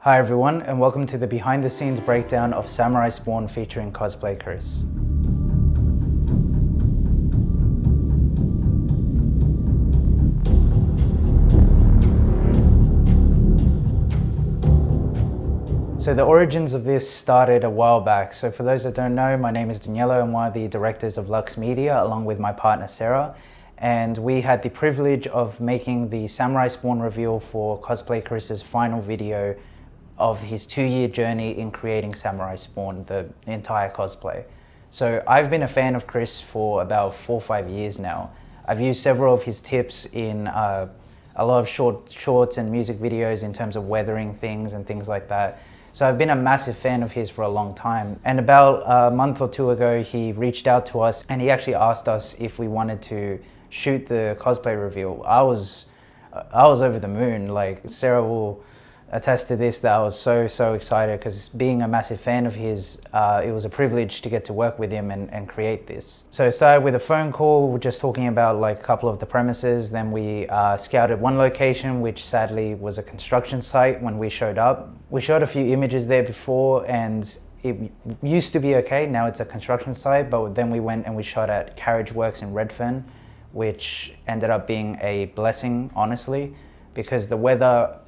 Hi everyone, and welcome to the behind the scenes breakdown of Smaurai Spawn featuring Cosplay Chris. So the origins of this started a while back. So for those that don't know, my name is Danielo. I'm one of the directors of Luxxe Media along with my partner Sarah. And we had the privilege of making the Smaurai Spawn reveal for Cosplay Chris's final video of his 2-year journey in creating Smaurai Spawn, the entire cosplay. So I've been a fan of Chris for about 4 or 5 years now. I've used several of his tips in a lot of shorts and music videos in terms of weathering things and things like that. So I've been a massive fan of his for a long time. And about a month or two ago, he reached out to us and he actually asked us if we wanted to shoot the cosplay reveal. I was over the moon. Like, Sarah will attest to this, that I was so excited because being a massive fan of his, it was a privilege to get to work with him and create this. So it started with a phone call, just talking about like a couple of the premises. Then we scouted one location, which sadly was a construction site when we showed up. We shot a few images there before and it used to be okay. Now it's a construction site, but then we went and we shot at Carriage Works in Redfern, which ended up being a blessing, honestly, because the weather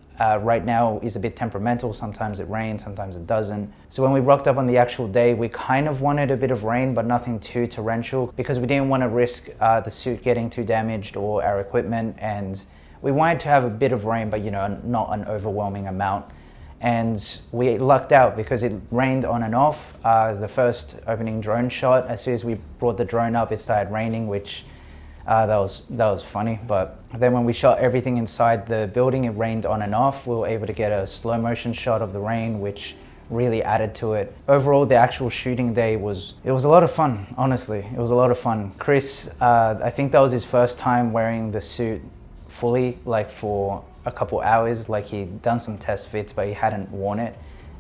right now is a bit temperamental. Sometimes it rains, sometimes it doesn't. So when we rocked up on the actual day, we kind of wanted a bit of rain, but nothing too torrential because we didn't want to risk the suit getting too damaged or our equipment. And we wanted to have a bit of rain, but you know, not an overwhelming amount. And we lucked out because it rained on and off. The first opening drone shot, as soon as we brought the drone up, it started raining, which that was funny. But then when we shot everything inside the building, it rained on and off. We were able to get a slow motion shot of the rain, which really added to it. Overall, the actual shooting day was a lot of fun, honestly. It was a lot of fun. Chris, I think that was his first time wearing the suit fully, like for a couple hours. Like, he'd done some test fits, but he hadn't worn it.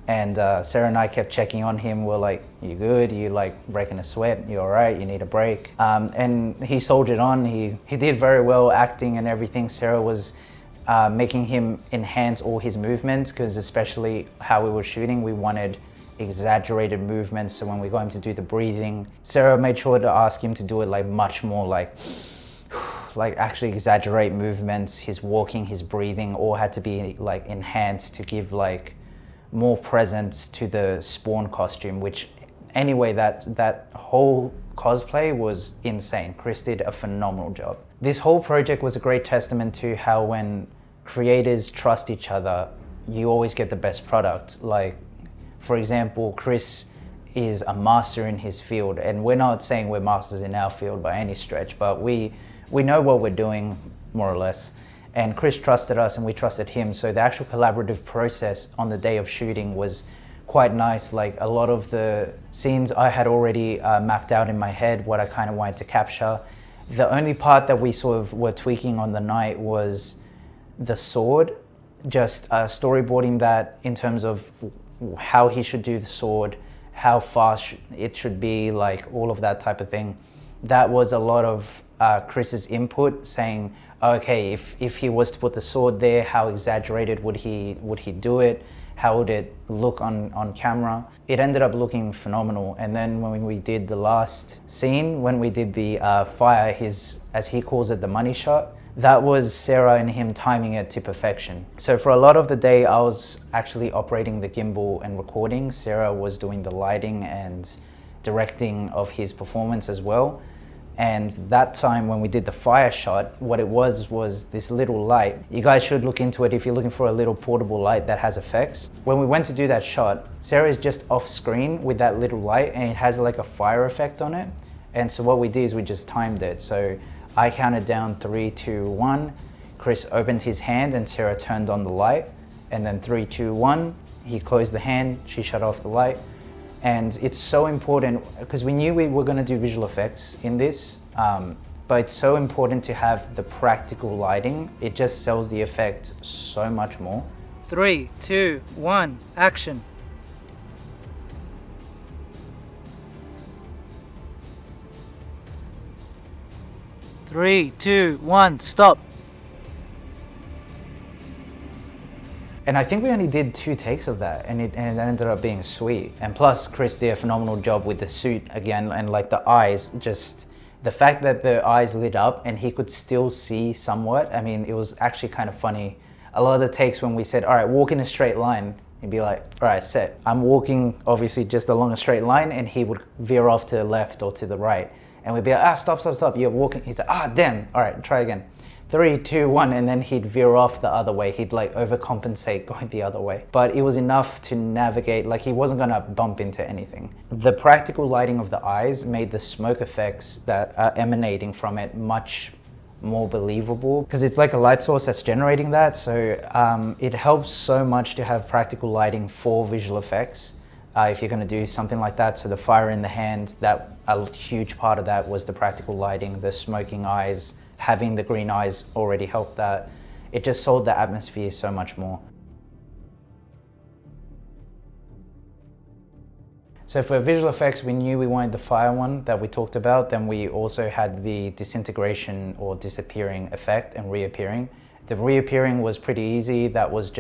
And Sarah and I kept checking on him. We're like, you good? You like breaking a sweat? You all right? You need a break? And he soldiered on. He did very well acting and everything. Sarah was making him enhance all his movements because especially how we were shooting, we wanted exaggerated movements. So when we got him to do the breathing, Sarah made sure to ask him to do it like much more like actually exaggerate movements. His walking, his breathing all had to be like enhanced to give like more presence to the Spawn costume, which anyway, that whole cosplay was insane. Chris did a phenomenal job. This whole project was a great testament to how when creators trust each other, you always get the best product. Like, for example, Chris is a master in his field, and we're not saying we're masters in our field by any stretch, but we know what we're doing, more or less. And Chris trusted us and we trusted him. So the actual collaborative process on the day of shooting was quite nice. Like, a lot of the scenes I had already mapped out in my head, what I kind of wanted to capture. The only part that we sort of were tweaking on the night was the sword, just storyboarding that in terms of how he should do the sword, how fast it should be, like all of that type of thing. That was a lot of Chris's input, saying, okay, if he was to put the sword there, how exaggerated would he do it? How would it look on camera? It ended up looking phenomenal. And then when we did the last scene, when we did the fire, as he calls it, the money shot, that was Sarah and him timing it to perfection. So for a lot of the day, I was actually operating the gimbal and recording. Sarah was doing the lighting and directing of his performance as well. And that time when we did the fire shot, what it was this little light. You guys should look into it if you're looking for a little portable light that has effects. When we went to do that shot, Sarah is just off screen with that little light and it has like a fire effect on it. And so what we did is we just timed it. So I counted down 3, 2, 1. Chris opened his hand and Sarah turned on the light. And then 3, 2, 1, he closed the hand, she shut off the light. And it's so important because we knew we were going to do visual effects in this, but it's so important to have the practical lighting. It just sells the effect so much more. 3, 2, 1, action. Three, two, one, stop. And I think we only did 2 takes of that, and it ended up being sweet. And plus, Chris did a phenomenal job with the suit again, and like the eyes, just the fact that the eyes lit up and he could still see somewhat. I mean, it was actually kind of funny. A lot of the takes when we said, all right, walk in a straight line, he'd be like, all right, set. I'm walking obviously just along a straight line, and he would veer off to the left or to the right. And we'd be like, stop, you're walking. He's like, damn, all right, try again. 3, 2, 1, and then he'd veer off the other way. He'd like overcompensate going the other way. But it was enough to navigate, like he wasn't gonna bump into anything. The practical lighting of the eyes made the smoke effects that are emanating from it much more believable, because it's like a light source that's generating that. So it helps so much to have practical lighting for visual effects. If you're gonna do something like that. So the fire in the hand, that a huge part of that was the practical lighting, the smoking eyes, having the green eyes already helped that. It just sold the atmosphere so much more. So for visual effects, we knew we wanted the fire one that we talked about. Then we also had the disintegration or disappearing effect and reappearing. The reappearing was pretty easy. That was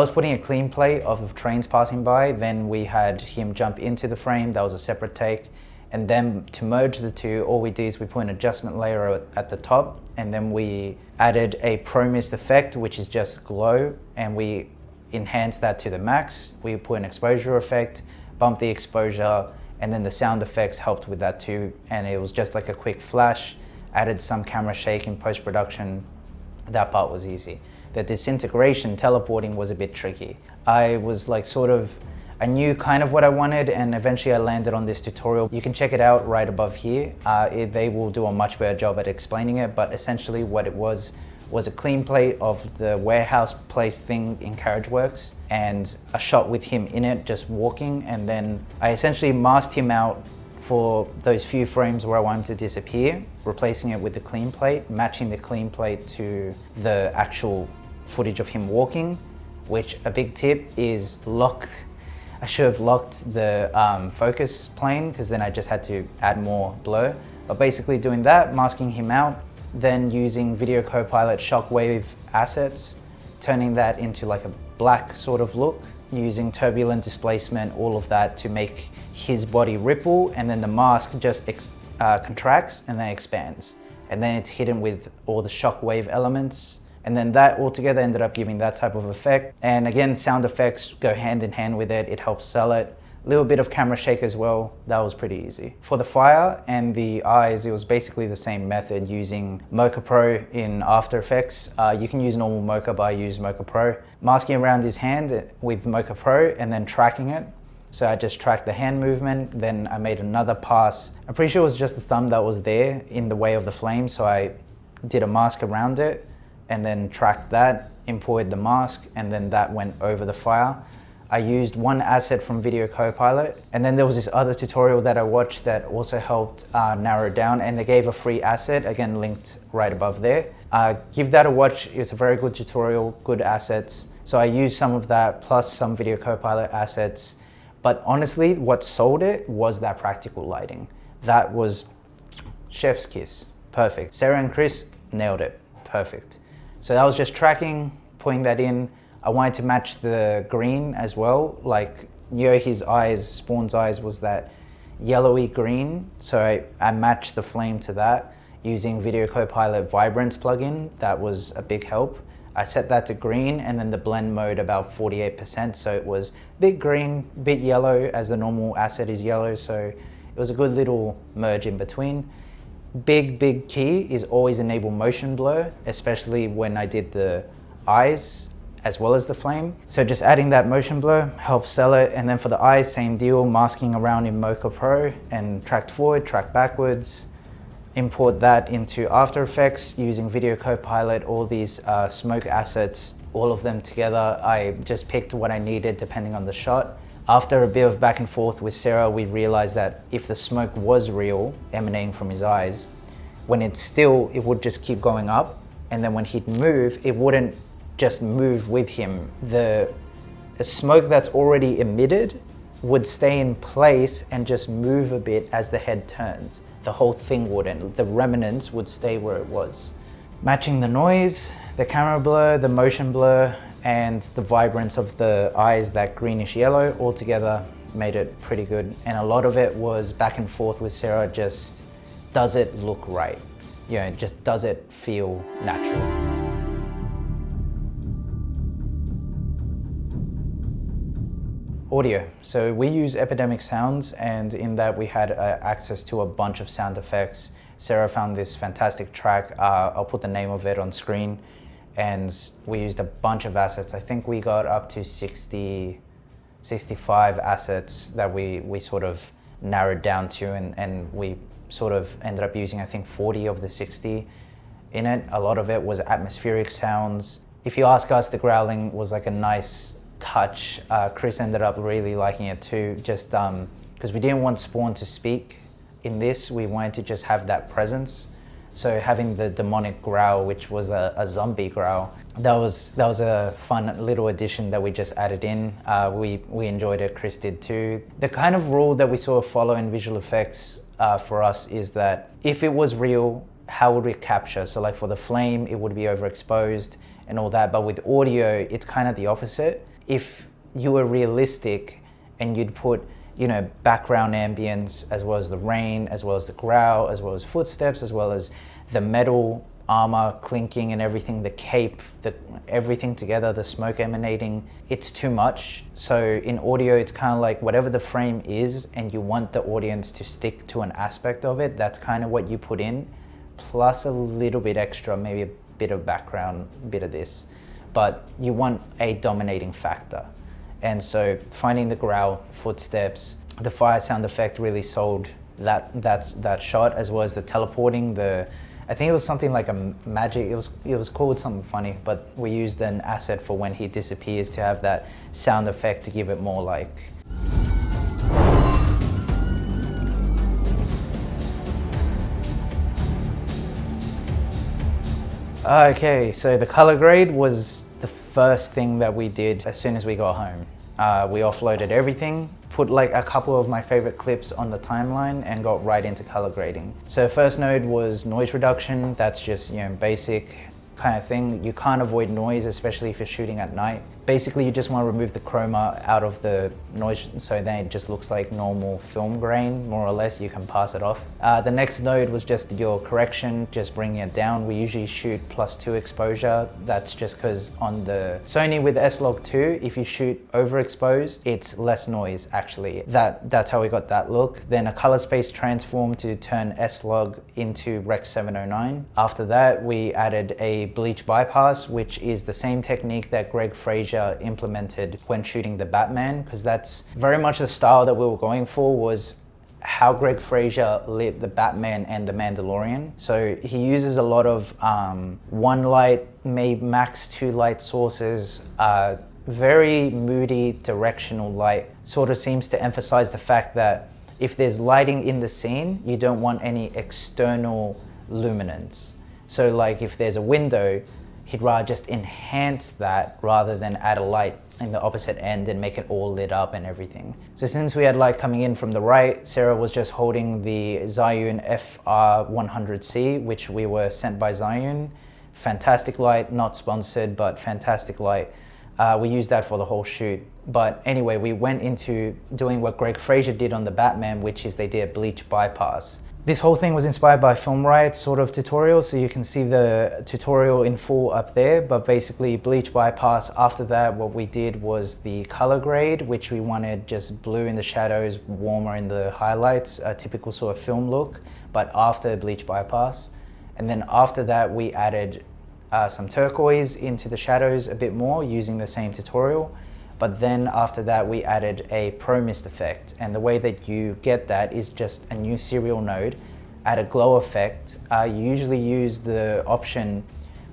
putting a clean plate of trains passing by. Then we had him jump into the frame. That was a separate take. And then to merge the two, all we did is we put an adjustment layer at the top, and then we added a Pro Mist effect, which is just glow, and we enhanced that to the max. We put an exposure effect, bumped the exposure, and then the sound effects helped with that too. And it was just like a quick flash, added some camera shake in post-production. That part was easy. The disintegration, teleporting was a bit tricky. I was like I knew kind of what I wanted, and eventually I landed on this tutorial. You can check it out right above here. They will do a much better job at explaining it, but essentially what it was a clean plate of the warehouse place thing in Carriageworks and a shot with him in it just walking, and then I essentially masked him out for those few frames where I want him to disappear, replacing it with the clean plate, matching the clean plate to the actual footage of him walking, which a big tip is I should have locked the focus plane, because then I just had to add more blur. But basically doing that, masking him out, then using Video Copilot shockwave assets, turning that into like a black sort of look, using turbulent displacement, all of that to make his body ripple, and then the mask just contracts and then expands. And then it's hidden with all the shockwave elements. And then that altogether ended up giving that type of effect. And again, sound effects go hand in hand with it. It helps sell it. A little bit of camera shake as well. That was pretty easy. For the fire and the eyes, it was basically the same method using Mocha Pro in After Effects. You can use normal Mocha, but I use Mocha Pro. Masking around his hand with Mocha Pro and then tracking it. So I just tracked the hand movement, then I made another pass. I'm pretty sure it was just the thumb that was there in the way of the flame, so I did a mask around it, and then tracked that, imported the mask, and then that went over the fire. I used one asset from Video Copilot, and then there was this other tutorial that I watched that also helped narrow it down, and they gave a free asset, again linked right above there. Give that a watch. It's a very good tutorial, good assets. So I used some of that plus some Video Copilot assets, but honestly what sold it was that practical lighting. That was chef's kiss, perfect. Sarah and Chris nailed it, perfect. So that was just tracking, putting that in. I wanted to match the green as well. Like, his eyes, Spawn's eyes was that yellowy green. So I matched the flame to that using Video Copilot Vibrance plugin. That was a big help. I set that to green, and then the blend mode about 48%. So it was bit green, bit yellow, as the normal asset is yellow. So it was a good little merge in between. Big key is always enable motion blur, especially when I did the eyes as well as the flame. So just adding that motion blur helps sell it. And then for the eyes, same deal, masking around in Mocha Pro and tracked forward, tracked backwards, import that into After Effects using Video Copilot, all these smoke assets, all of them together. I just picked what I needed depending on the shot. After a bit of back and forth with Sarah, we realized that if the smoke was real, emanating from his eyes, when it's still, it would just keep going up. And then when he'd move, it wouldn't just move with him. The smoke that's already emitted would stay in place and just move a bit as the head turns. The whole thing wouldn't. The remnants would stay where it was. Matching the noise, the camera blur, the motion blur, and the vibrance of the eyes, that greenish yellow, all together made it pretty good. And a lot of it was back and forth with Sarah, just does it look right? You know, just does it feel natural? Audio. So we use Epidemic Sounds, and in that we had access to a bunch of sound effects. Sarah found this fantastic track. I'll put the name of it on screen. And we used a bunch of assets. I think we got up to 60, 65 assets that we sort of narrowed down to, and we sort of ended up using, I think, 40 of the 60 in it. A lot of it was atmospheric sounds. If you ask us, the growling was like a nice touch. Chris ended up really liking it too, just because we didn't want Spawn to speak in this. We wanted to just have that presence. So having the demonic growl, which was a zombie growl, that was a fun little addition that we just added in. We enjoyed it, Chris did too. The kind of rule that we sort of follow in visual effects for us is that if it was real, how would we capture? So like for the flame, it would be overexposed and all that, but with audio, it's kind of the opposite. If you were realistic and you'd put, you know, background ambience, as well as the rain, as well as the growl, as well as footsteps, as well as the metal armor clinking and everything, the cape, everything together, the smoke emanating, it's too much. So in audio, it's kind of like whatever the frame is and you want the audience to stick to an aspect of it, that's kind of what you put in, plus a little bit extra, maybe a bit of background, a bit of this, but you want a dominating factor. And so finding the growl, footsteps, the fire sound effect really sold that shot, as well as the teleporting. I think it was something like a magic. It was called something funny, but we used an asset for when he disappears to have that sound effect to give it more like. Okay, so the color grade was the first thing that we did as soon as we got home. We offloaded everything, put like a couple of my favorite clips on the timeline and got right into color grading. So first node was noise reduction. That's just, you know, basic kind of thing. You can't avoid noise, especially if you're shooting at night. Basically, you just want to remove the chroma out of the noise, so then it just looks like normal film grain, more or less. You can pass it off. The next node was just your correction, just bringing it down. We usually shoot +2 exposure. That's just because on the Sony with S-Log2, if you shoot overexposed, it's less noise actually. That's how we got that look. Then a color space transform to turn S-Log into Rec 709. After that, we added a bleach bypass, which is the same technique that Greg Fraser implemented when shooting the Batman, because that's very much the style that we were going for, was how Greg Fraser lit the Batman and the Mandalorian. So he uses a lot of one light, maybe max 2 light sources, very moody directional light. Sort of seems to emphasize the fact that if there's lighting in the scene, you don't want any external luminance. So like if there's a window, he'd rather just enhance that rather than add a light in the opposite end and make it all lit up and everything. So since we had light coming in from the right, Sarah was just holding the Zhiyun FR100C, which we were sent by Zhiyun. Fantastic light, not sponsored, but fantastic light. We used that for the whole shoot. But anyway, we went into doing what Greg Fraser did on the Batman, which is they did a bleach bypass. This whole thing was inspired by Smaurai sort of tutorial, so you can see the tutorial in full up there, but basically bleach bypass. After that, what we did was the color grade, which we wanted just blue in the shadows, warmer in the highlights, a typical sort of film look, but after bleach bypass. And then after that, we added some turquoise into the shadows a bit more using the same tutorial. But then after that, we added a pro mist effect. And the way that you get that is just a new serial node, add a glow effect. You usually use the option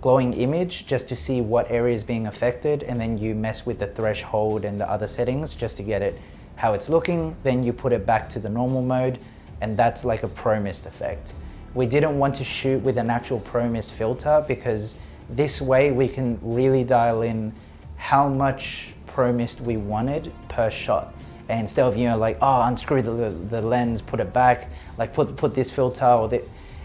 glowing image just to see what area is being affected. And then you mess with the threshold and the other settings just to get it how it's looking. Then you put it back to the normal mode. And that's like a pro mist effect. We didn't want to shoot with an actual pro mist filter because this way we can really dial in how much pro mist we wanted per shot, and instead of, you know, like, oh, unscrew the lens, put it back, like put this filter or that,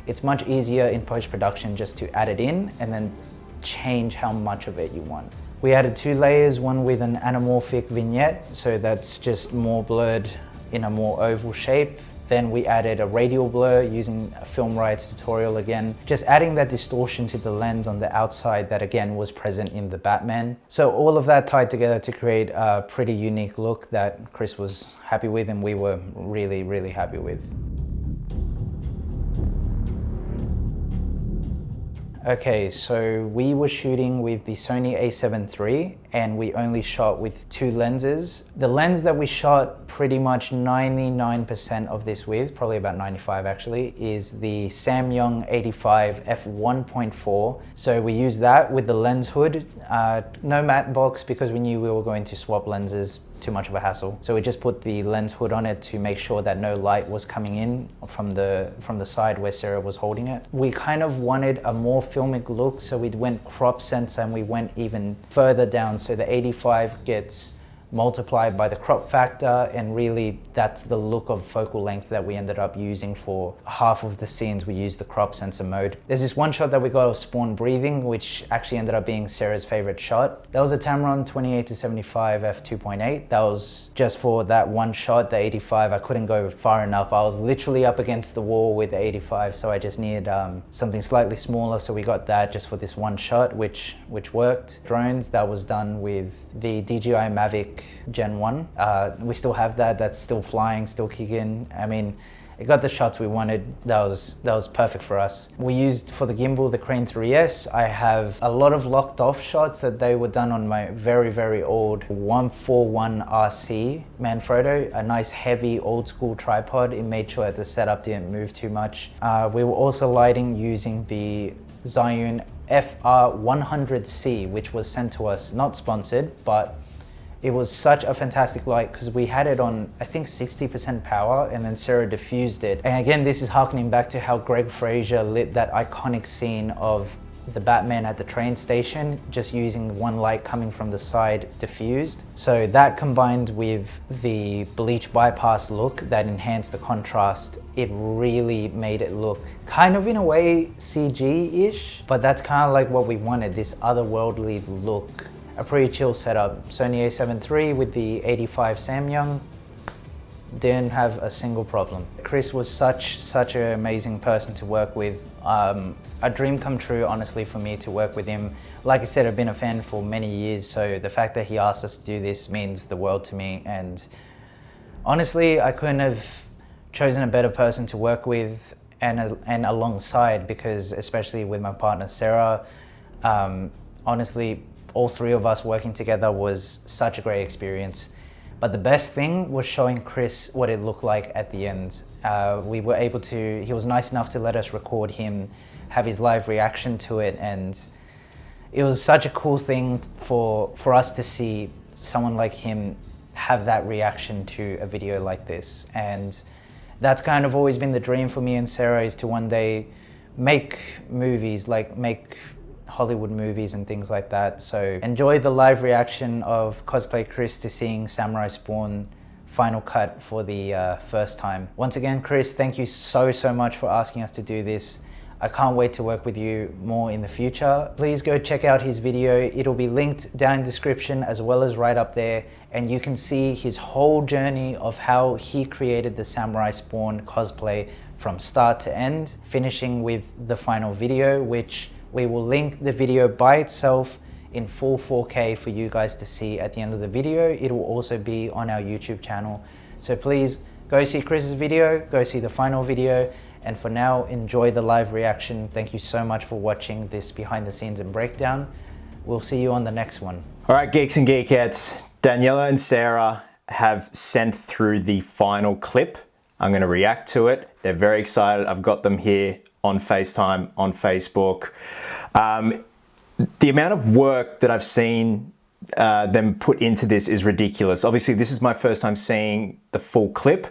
it's much easier in post-production just to add it in and then change how much of it you want. We added 2 layers, one with an anamorphic vignette, so that's just more blurred in a more oval shape. Then we added a radial blur using a Smaurai tutorial again, just adding that distortion to the lens on the outside that again was present in the Batman. So all of that tied together to create a pretty unique look that Chris was happy with and we were really, really happy with. Okay, so we were shooting with the Sony a7 III and we only shot with 2 lenses. The lens that we shot pretty much 99% of this with, probably about 95 actually, is the Samyang 85 f1.4. So we used that with the lens hood, no matte box because we knew we were going to swap lenses, too much of a hassle. So we just put the lens hood on it to make sure that no light was coming in from the side where Sarah was holding it. We kind of wanted a more filmic look, so we went crop sensor and we went even further down. So the 85 gets multiplied by the crop factor, and really that's the look of focal length that we ended up using for half of the scenes. We used the crop sensor mode. There's this one shot that we got of Spawn breathing, which actually ended up being Sarah's favorite shot. That was a Tamron 28-75 f2.8. That was just for that one shot. The 85, I couldn't go far enough. I was literally up against the wall with the 85, so I just needed something slightly smaller, so we got that just for this one shot, which worked. Drones, that was done with the DJI Mavic Gen 1. We still have that. That's still flying, still kicking. I mean, it got the shots we wanted. That was perfect for us. We used for the gimbal the Crane 3S. I have a lot of locked off shots that they were done on my very, very old 141 RC Manfrotto, a nice heavy old school tripod. It made sure that the setup didn't move too much. We were also lighting using the Zhiyun FR100C, which was sent to us, not sponsored, but it was such a fantastic light because we had it on, I think 60% power, and then Sarah diffused it. And again, this is harkening back to how Greg Fraser lit that iconic scene of the Batman at the train station, just using one light coming from the side diffused. So that combined with the bleach bypass look that enhanced the contrast, it really made it look kind of in a way CG-ish, but that's kind of like what we wanted, this otherworldly look. A pretty chill setup. Sony a7 III with the 85 Samyang, didn't have a single problem. Chris was such an amazing person to work with. A dream come true, honestly, for me to work with him. Like I said, I've been a fan for many years, so the fact that he asked us to do this means the world to me. And honestly, I couldn't have chosen a better person to work with and alongside, because especially with my partner Sarah, honestly, all 3 of us working together was such a great experience. But the best thing was showing Chris what it looked like at the end. We were able to, he was nice enough to let us record him, have his live reaction to it, and it was such a cool thing for us to see someone like him have that reaction to a video like this. And that's kind of always been the dream for me and Sarah, is to one day make movies, like make Hollywood movies and things like that. So enjoy the live reaction of Cosplay Chris to seeing Smaurai Spawn final cut for the first time. Once again, Chris, thank you so much for asking us to do this. I can't wait to work with you more in the future. Please go check out his video. It'll be linked down in the description as well as right up there, and you can see his whole journey of how he created the Smaurai Spawn cosplay from start to end, finishing with the final video, which we will link the video by itself in full 4K for you guys to see at the end of the video. It will also be on our YouTube channel. So please go see Chris's video, go see the final video, and for now, enjoy the live reaction. Thank you so much for watching this behind the scenes and breakdown. We'll see you on the next one. All right, Geeks and Geekettes, Danielo and Sarah have sent through the final clip. I'm gonna react to it. They're very excited. I've got them here on FaceTime, on Facebook. The amount of work that I've seen them put into this is ridiculous. Obviously, this is my first time seeing the full clip,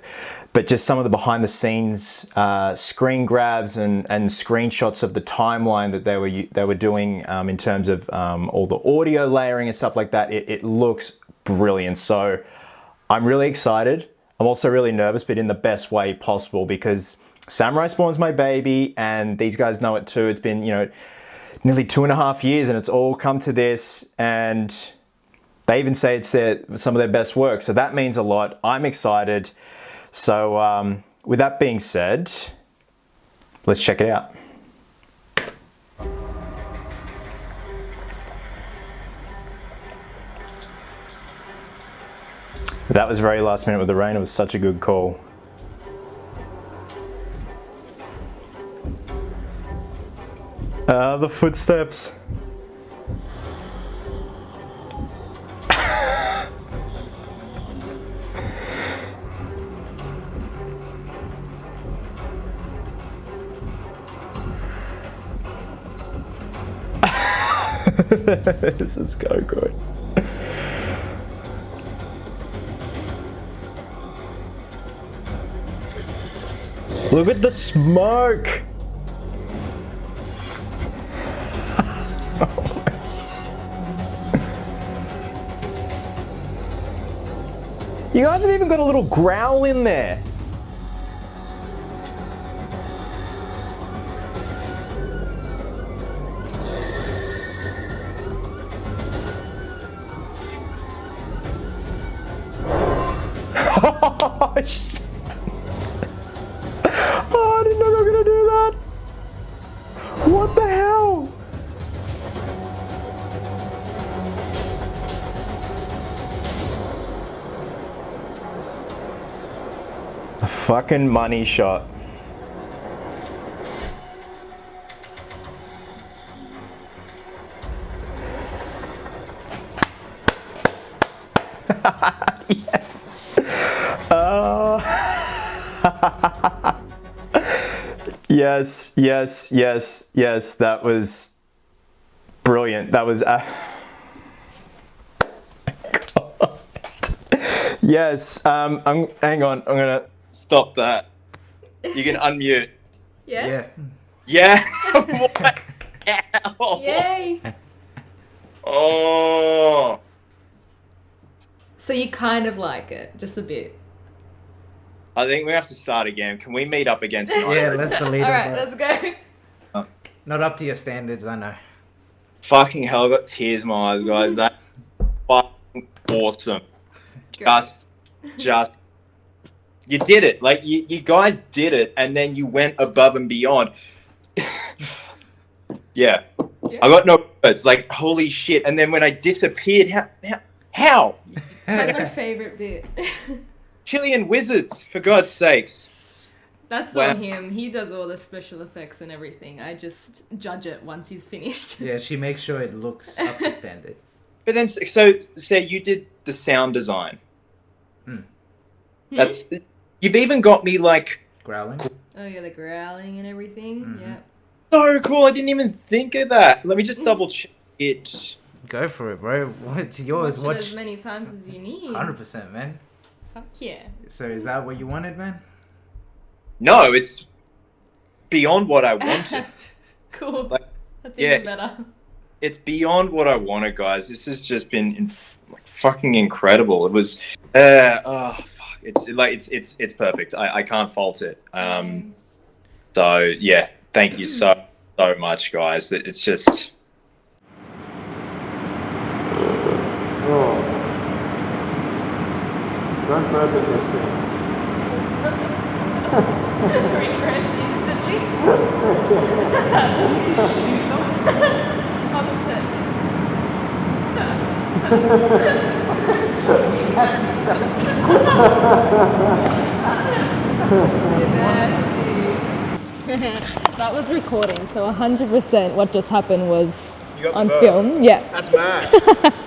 but just some of the behind the scenes screen grabs and screenshots of the timeline that they were doing in terms of all the audio layering and stuff like that. It looks brilliant. So I'm really excited. I'm also really nervous, but in the best way possible, because Smaurai Spawn's my baby, and these guys know it too. It's been, you know, nearly 2.5 years, and it's all come to this, and they even say it's some of their best work. So that means a lot. I'm excited. So with that being said, let's check it out. That was very last minute with the rain. It was such a good call. The footsteps. This is so good. Look at the smoke. You guys have even got a little growl in there. Oh, shit. Oh, I didn't know they were gonna do that. What the hell? A fucking money shot. Yes. Yes, yes, yes, yes. That was brilliant. That was. God. Yes. Hang on. I'm gonna stop that. You can unmute. Yes? Yeah. What the hell? Yay! Oh. So you kind of like it, just a bit. I think we have to start again. Can we meet up again tonight? Yeah, let's delete All it. right, bro. let's go. Not up to your standards, I know. Fucking hell, I got tears in my eyes, guys. That's fucking awesome. Great. Just, you did it. Like, you guys did it, and then you went above and beyond. Yeah. I got no words. Like, holy shit. And then when I disappeared, how? It's like my favorite bit. Chilean wizards, for God's sakes. That's Wow. on him. He does all the special effects and everything. I just judge it once he's finished. Yeah, she makes sure it looks up to standard. But then, so say you did the sound design. That's, you've even got me like, Growling. Oh yeah, the growling and everything. Yeah. so cool. I didn't even think of that. Let me just double check it. Go for it, bro. It's yours. Watch it Watch. as many times as you need. 100%, man. Fuck yeah. So is that what you wanted, man? No, it's beyond what I wanted. Cool. Like, That's yeah. even better. It's beyond what I wanted, guys. This has just been fucking incredible. It was, fuck. It's like it's perfect. I can't fault it. So yeah, thank you so much, guys. It's just. Regrets instantly. Opposite. That was recording, so 100% what just happened was on film. Yeah. That's mad.